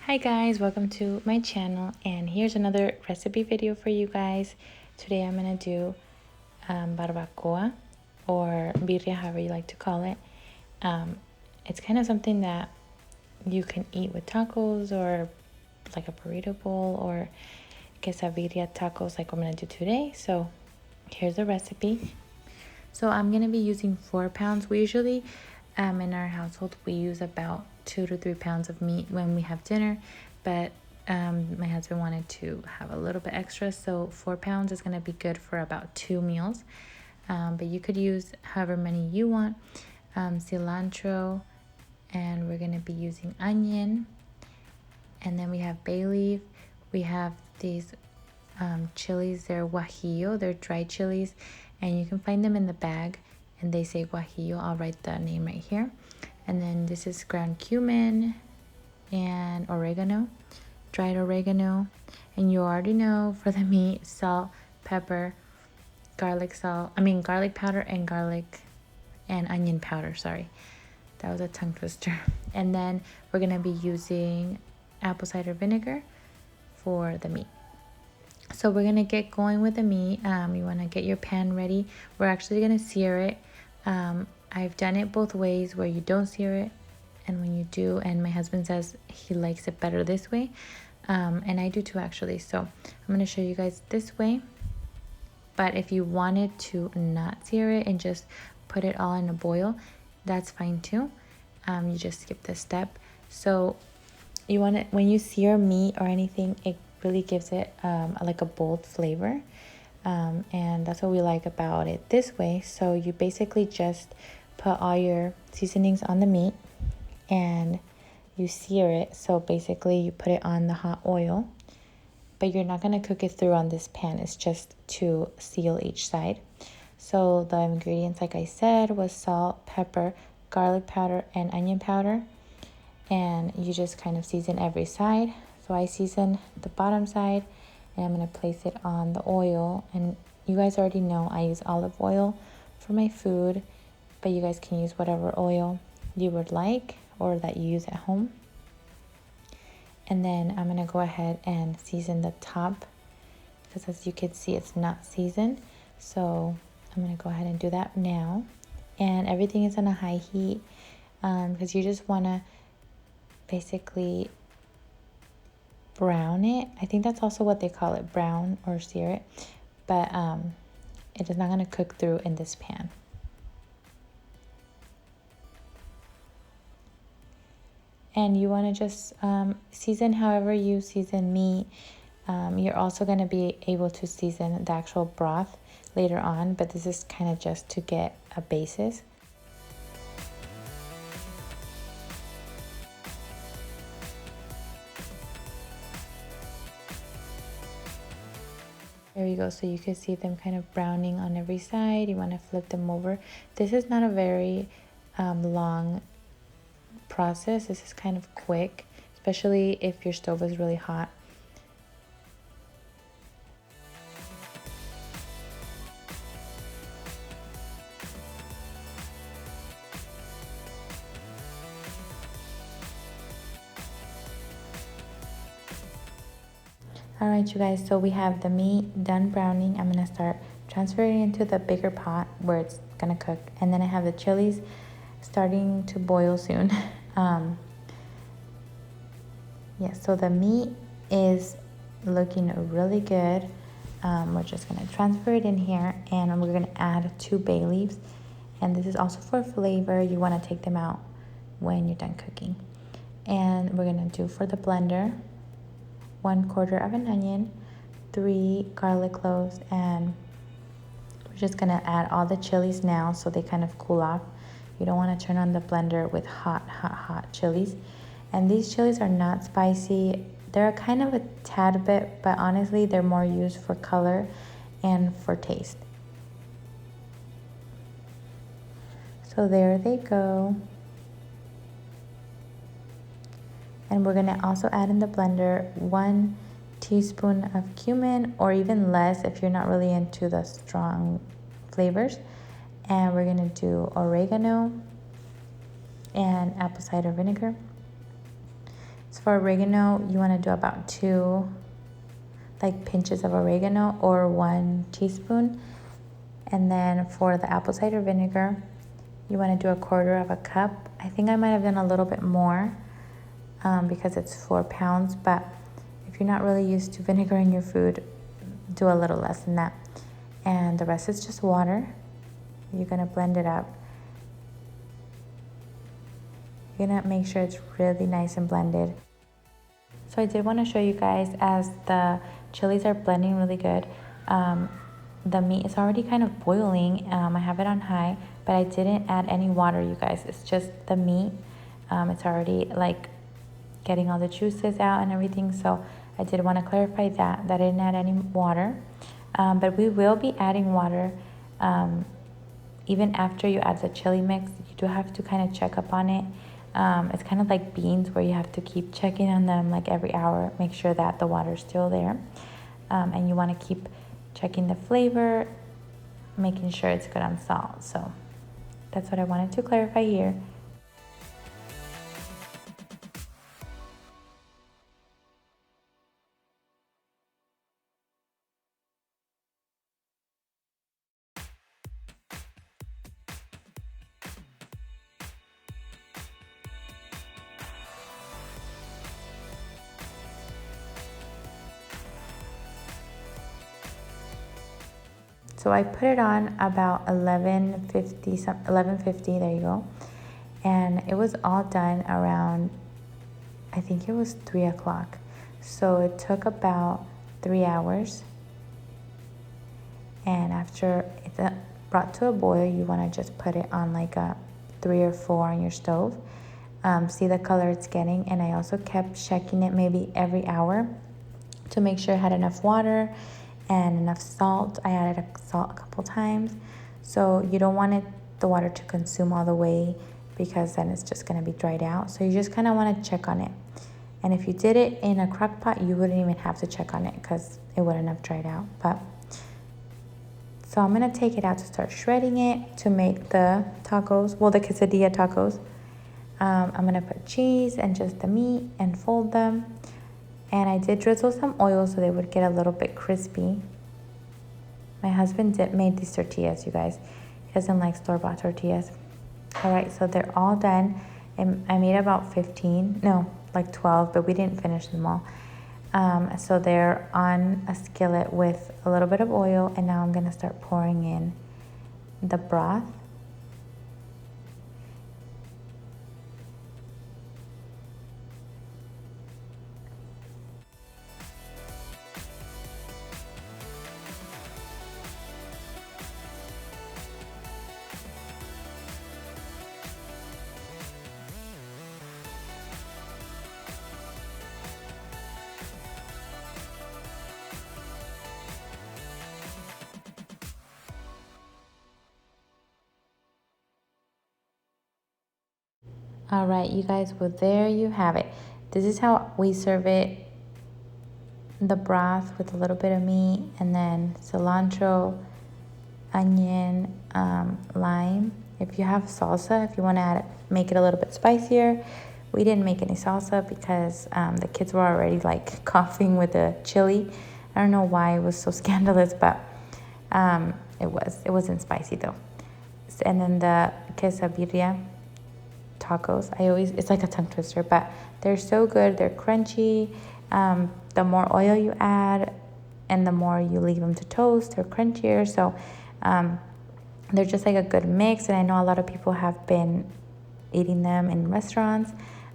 Hi guys, welcome to my channel, and here's another recipe video for you guys. Today I'm gonna do barbacoa, or birria, however you like to call it. It's kind of something that you can eat with tacos or like a burrito bowl or quesadilla tacos like I'm gonna do today. So here's the recipe. So I'm gonna be using 4 pounds. We usually in our household we use about 2 to 3 pounds of meat when we have dinner, but my husband wanted to have a little bit extra, so 4 pounds is gonna be good for about 2 meals. But you could use however many you want. Cilantro, and we're gonna be using onion, and then we have bay leaf. We have these chilies. They're guajillo, they're dried chilies, and you can find them in the bag, and they say guajillo. I'll write the name right here. And then this is ground cumin and oregano, dried oregano. And you already know for the meat, salt, pepper, garlic powder, and garlic and onion powder. Sorry, that was a tongue twister. And then we're gonna be using apple cider vinegar for the meat. So we're gonna get going with the meat. You wanna get your pan ready. We're actually gonna sear it. I've done it both ways, where you don't sear it and when you do, and my husband says he likes it better this way, and I do too actually. So I'm gonna show you guys this way, but if you wanted to not sear it and just put it all in a boil, that's fine too. You just skip this step. So you want it, when you sear meat or anything, it really gives it like a bold flavor, and that's what we like about it this way. So you basically just put all your seasonings on the meat and you sear it. So basically you put it on the hot oil, but you're not going to cook it through on this pan. It's just to seal each side. So the ingredients, like I said, was salt, pepper, garlic powder, and onion powder. And you just kind of season every side. So I season the bottom side, and I'm going to place it on the oil. And you guys already know I use olive oil for my food, but you guys can use whatever oil you would like or that you use at home. And then I'm going to go ahead and season the top, because as you can see, it's not seasoned. So I'm going to go ahead and do that now. And everything is on a high heat, because you just want to basically brown it. I think that's also what they call it, brown or sear it, but it is not going to cook through in this pan. And you want to just season however you season meat. You're also going to be able to season the actual broth later on, but this is kind of just to get a basis. There you go. So you can see them kind of browning on every side. You want to flip them over. This is not a very long process. This is kind of quick, especially if your stove is really hot. All right, you guys, so we have the meat done browning. I'm gonna start transferring it into the bigger pot where it's gonna cook, and then I have the chilies starting to boil soon. Yeah, so the meat is looking really good. We're just gonna transfer it in here, and we're gonna add 2 bay leaves, and this is also for flavor. You want to take them out when you're done cooking. And we're gonna do for the blender 1/4 of an onion, 3 garlic cloves, and we're just gonna add all the chilies now so they kind of cool off. You don't want to turn on the blender with hot chilies. And these chilies are not spicy. They're kind of a tad bit, but honestly they're more used for color and for taste. So there they go. And we're gonna also add in the blender 1 teaspoon of cumin, or even less if you're not really into the strong flavors. And we're gonna do oregano and apple cider vinegar. So for oregano, you want to do about 2 like pinches of oregano or 1 teaspoon. And then for the apple cider vinegar, you want to do 1/4 of a cup. I think I might have done a little bit more because it's 4 pounds, but if you're not really used to vinegar in your food, do a little less than that. And the rest is just water. You're gonna blend it up. You're gonna make sure it's really nice and blended. So I did want to show you guys as the chilies are blending really good. The meat is already kind of boiling. I have it on high, but I didn't add any water, you guys. It's just the meat. It's already like getting all the juices out and everything. So I did want to clarify that I didn't add any water. But we will be adding water even after you add the chili mix. You do have to kind of check up on it. It's kind of like beans where you have to keep checking on them like every hour, make sure that the water's still there. And you want to keep checking the flavor, making sure it's good on salt. So that's what I wanted to clarify here. So I put it on about 11:50, there you go. And it was all done around, I think it was 3 o'clock. So it took about 3 hours. And after it's brought to a boil, you want to just put it on like a 3 or 4 on your stove. See the color it's getting. And I also kept checking it maybe every hour to make sure it had enough water and enough salt. I added salt a couple times. So you don't want the water to consume all the way because then it's just going to be dried out. So you just kind of want to check on it. And if you did it in a crock pot, you wouldn't even have to check on it because it wouldn't have dried out. So I'm going to take it out to start shredding it to make the tacos, well, the quesadilla tacos. I'm going to put cheese and just the meat and fold them. And I did drizzle some oil so they would get a little bit crispy. My husband made these tortillas, you guys. He doesn't like store-bought tortillas. All right, so they're all done. And I made about 12, but we didn't finish them all. So they're on a skillet with a little bit of oil, and now I'm gonna start pouring in the broth. All right, you guys, well, there you have it. This is how we serve it. The broth with a little bit of meat and then cilantro, onion, lime. If you have salsa, if you want to make it a little bit spicier. We didn't make any salsa because the kids were already like coughing with the chili. I don't know why it was so scandalous, but it wasn't spicy though. And then the quesadilla tacos, it's like a tongue twister, but they're so good. They're crunchy. The more oil you add and the more you leave them to toast, they're crunchier. So they're just like a good mix. And I know a lot of people have been eating them in restaurants,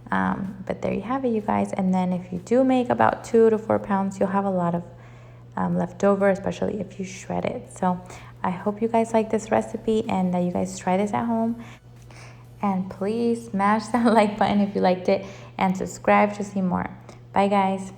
but there you have it, you guys. And then if you do make about 2 to 4 pounds, you'll have a lot of left over, especially if you shred it. So I hope you guys like this recipe and that you guys try this at home. And please smash that like button if you liked it and subscribe to see more. Bye, guys.